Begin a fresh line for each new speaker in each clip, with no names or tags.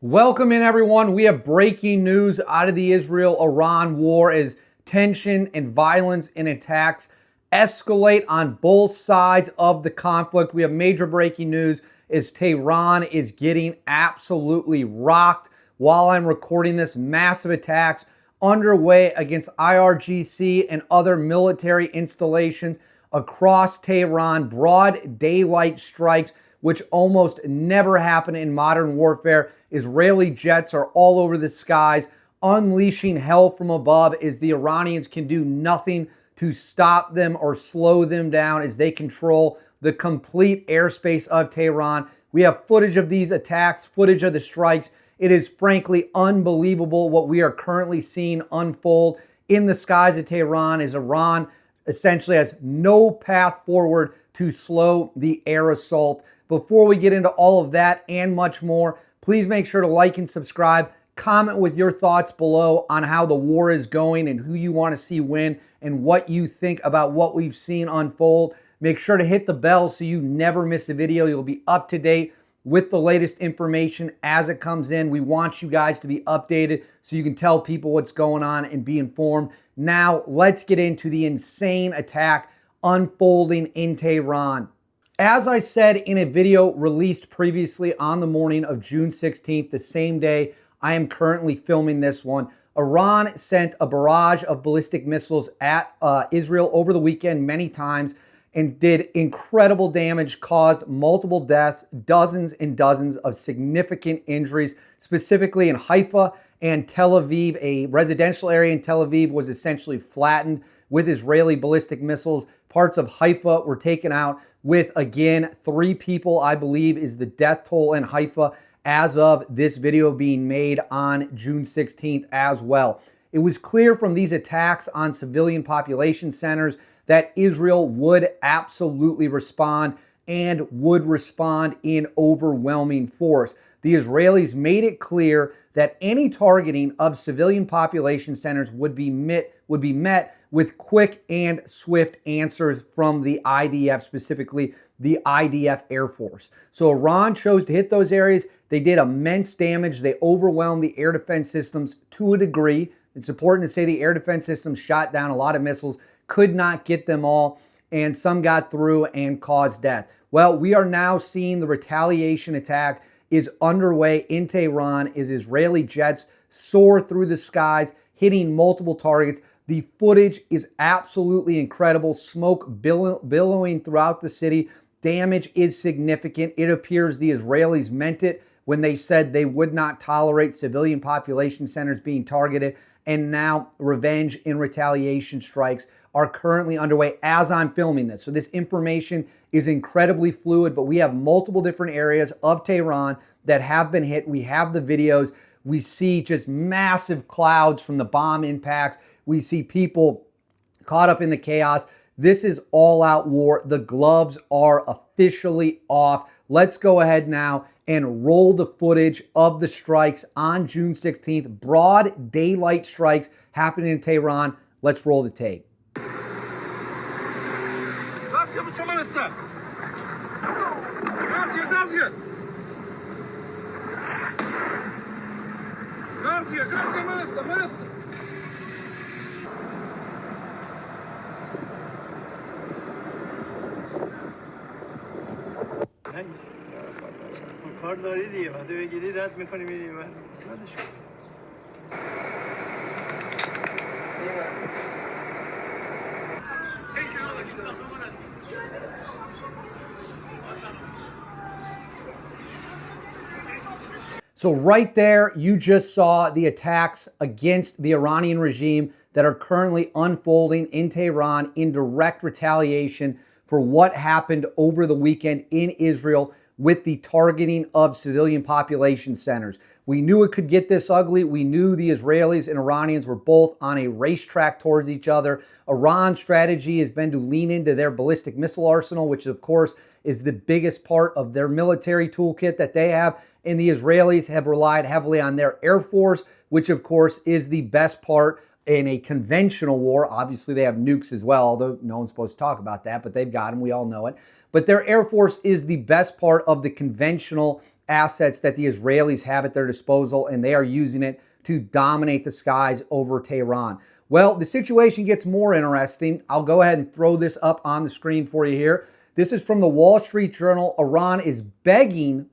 Welcome in, everyone. We have breaking news out of the Israel-Iran war as tension and violence and attacks escalate on both sides of the conflict. We have major breaking news as Tehran is getting absolutely rocked while I'm recording this. Massive attacks underway against IRGC and other military installations across Tehran. Broad daylight strikes, which almost never happen in modern warfare. Israeli jets are all over the skies, unleashing hell from above as the Iranians can do nothing to stop them or slow them down as they control the complete airspace of Tehran. We have footage of these attacks, footage of the strikes. It is frankly unbelievable what we are currently seeing unfold in the skies of Tehran as Iran essentially has no path forward to slow the air assault. Before we get into all of that and much more, please make sure to like and subscribe. Comment with your thoughts below on how the war is going and who you want to see win and what you think about what we've seen unfold. Make sure to hit the bell so you never miss a video. You'll be up to date with the latest information as it comes in. We want you guys to be updated so you can tell people what's going on and be informed. Now, let's get into the insane attack unfolding in Tehran. As I said in a video released previously on the morning of June 16th, the same day I am currently filming this one, Iran sent a barrage of ballistic missiles at Israel over the weekend many times and did incredible damage, caused multiple deaths, dozens and dozens of significant injuries, specifically in Haifa and Tel Aviv. A residential area in Tel Aviv was essentially flattened with Israeli ballistic missiles. Parts of Haifa were taken out with, again, 3 people, I believe, is the death toll in Haifa as of this video being made on June 16th as well. It was clear from these attacks on civilian population centers that Israel would absolutely respond and would respond in overwhelming force. The Israelis made it clear that any targeting of civilian population centers would be met with quick and swift answers from the IDF, specifically the IDF Air Force. So Iran chose to hit those areas. They did immense damage. They overwhelmed the air defense systems to a degree. It's important to say the air defense systems shot down a lot of missiles, could not get them all, and some got through and caused death. Well, we are now seeing the retaliation attack is underway in Tehran as Israeli jets soar through the skies, hitting multiple targets. The footage is absolutely incredible. Smoke billowing throughout the city. Damage is significant. It appears the Israelis meant it when they said they would not tolerate civilian population centers being targeted. And now revenge and retaliation strikes are currently underway as I'm filming this. So this information is incredibly fluid, but we have multiple different areas of Tehran that have been hit. We have the videos. We see just massive clouds from the bomb impacts. We see people caught up in the chaos. This is all-out war. The gloves are officially off. Let's go ahead now and roll the footage of the strikes on June 16th. Broad daylight strikes happening in Tehran. Let's roll the tape.
کارداری دیگه بعد بگیری رد می‌کنی میری بعد ولش کن.
So right there, you just saw the attacks against the Iranian regime that are currently unfolding in Tehran in direct retaliation for what happened over the weekend in Israel with the targeting of civilian population centers. We knew it could get this ugly. We knew the Israelis and Iranians were both on a racetrack towards each other. Iran's strategy has been to lean into their ballistic missile arsenal, which of course is the biggest part of their military toolkit that they have. And the Israelis have relied heavily on their Air Force, which of course is the best part in a conventional war. Obviously, they have nukes as well, although no one's supposed to talk about that, but they've got them. We all know it. But their Air Force is the best part of the conventional assets that the Israelis have at their disposal, and they are using it to dominate the skies over Tehran. Well, the situation gets more interesting. I'll go ahead and throw this up on the screen for you here. This is from the Wall Street Journal. Iran is begging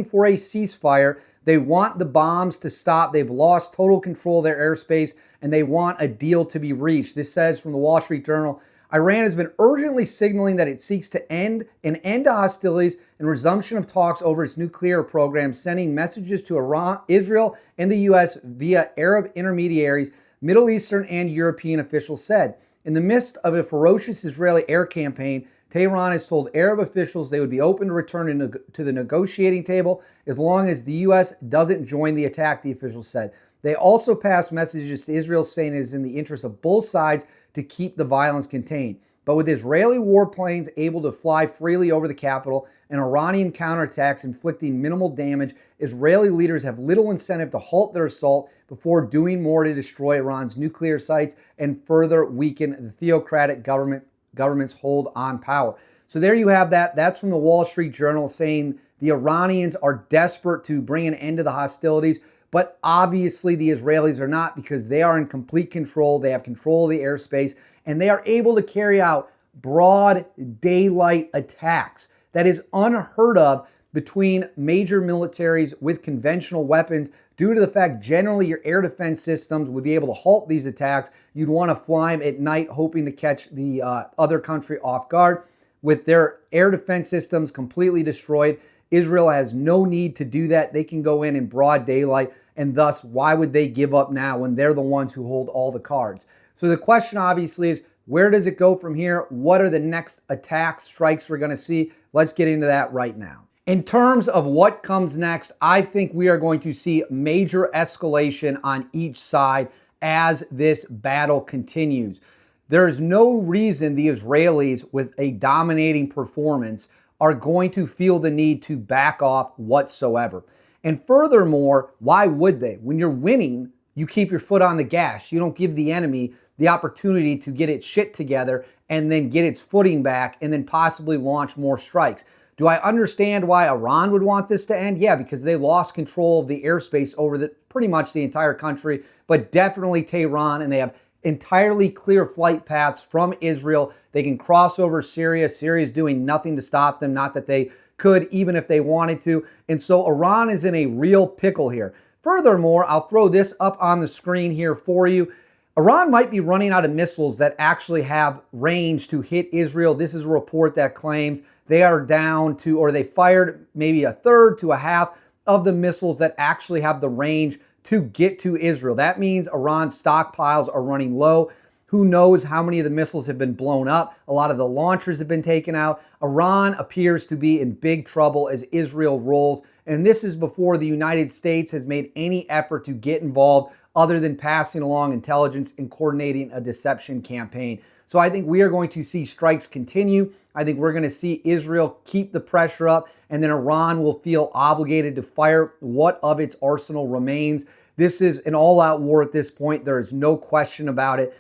for a ceasefire. They want the bombs to stop. They've lost total control of their airspace, and they want a deal to be reached. This says from the Wall Street Journal, Iran has been urgently signaling that it seeks to end to hostilities and resumption of talks over its nuclear program, sending messages to Iran, Israel, and the U.S. via Arab intermediaries, Middle Eastern and European officials said. In the midst of a ferocious Israeli air campaign, Tehran has told Arab officials they would be open to return to the negotiating table as long as the U.S. doesn't join the attack, the officials said. They also passed messages to Israel saying it is in the interest of both sides to keep the violence contained. But with Israeli warplanes able to fly freely over the capital and Iranian counterattacks inflicting minimal damage, Israeli leaders have little incentive to halt their assault before doing more to destroy Iran's nuclear sites and further weaken the theocratic government's hold on power. So there you have that. That's from the Wall Street Journal saying the Iranians are desperate to bring an end to the hostilities. But obviously the Israelis are not, because they are in complete control. They have control of the airspace, and they are able to carry out broad daylight attacks. That is unheard of between major militaries with conventional weapons due to the fact generally your air defense systems would be able to halt these attacks. You'd want to fly them at night hoping to catch the other country off guard. With their air defense systems completely destroyed, Israel has no need to do that. They can go in broad daylight, and thus, why would they give up now when they're the ones who hold all the cards? So the question obviously is, where does it go from here? What are the next attack strikes we're going to see? Let's get into that right now. In terms of what comes next, I think we are going to see major escalation on each side as this battle continues. There is no reason the Israelis, with a dominating performance, are going to feel the need to back off whatsoever. And furthermore, why would they? When you're winning, you keep your foot on the gas. You don't give the enemy the opportunity to get its shit together and then get its footing back and then possibly launch more strikes. Do I understand why Iran would want this to end? Yeah, because they lost control of the airspace over pretty much the entire country, but definitely Tehran, and they have entirely clear flight paths from Israel. They can cross over Syria. Syria's doing nothing to stop them, not that they could even if they wanted to. And so Iran is in a real pickle here. Furthermore, I'll throw this up on the screen here for you. Iran might be running out of missiles that actually have range to hit Israel. This is a report that claims they are down to, or they fired maybe a third to a half of the missiles that actually have the range to get to Israel. That means Iran's stockpiles are running low. Who knows how many of the missiles have been blown up? A lot of the launchers have been taken out. Iran appears to be in big trouble as Israel rolls. And this is before the United States has made any effort to get involved other than passing along intelligence and coordinating a deception campaign. So I think we are going to see strikes continue. I think we're going to see Israel keep the pressure up, and then Iran will feel obligated to fire what of its arsenal remains. This is an all-out war at this point. There is no question about it.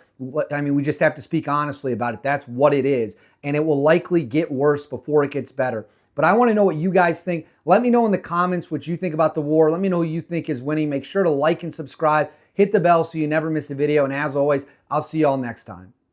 I mean, we just have to speak honestly about it. That's what it is. And it will likely get worse before it gets better. But I want to know what you guys think. Let me know in the comments what you think about the war. Let me know who you think is winning. Make sure to like and subscribe. Hit the bell so you never miss a video. And as always, I'll see you all next time.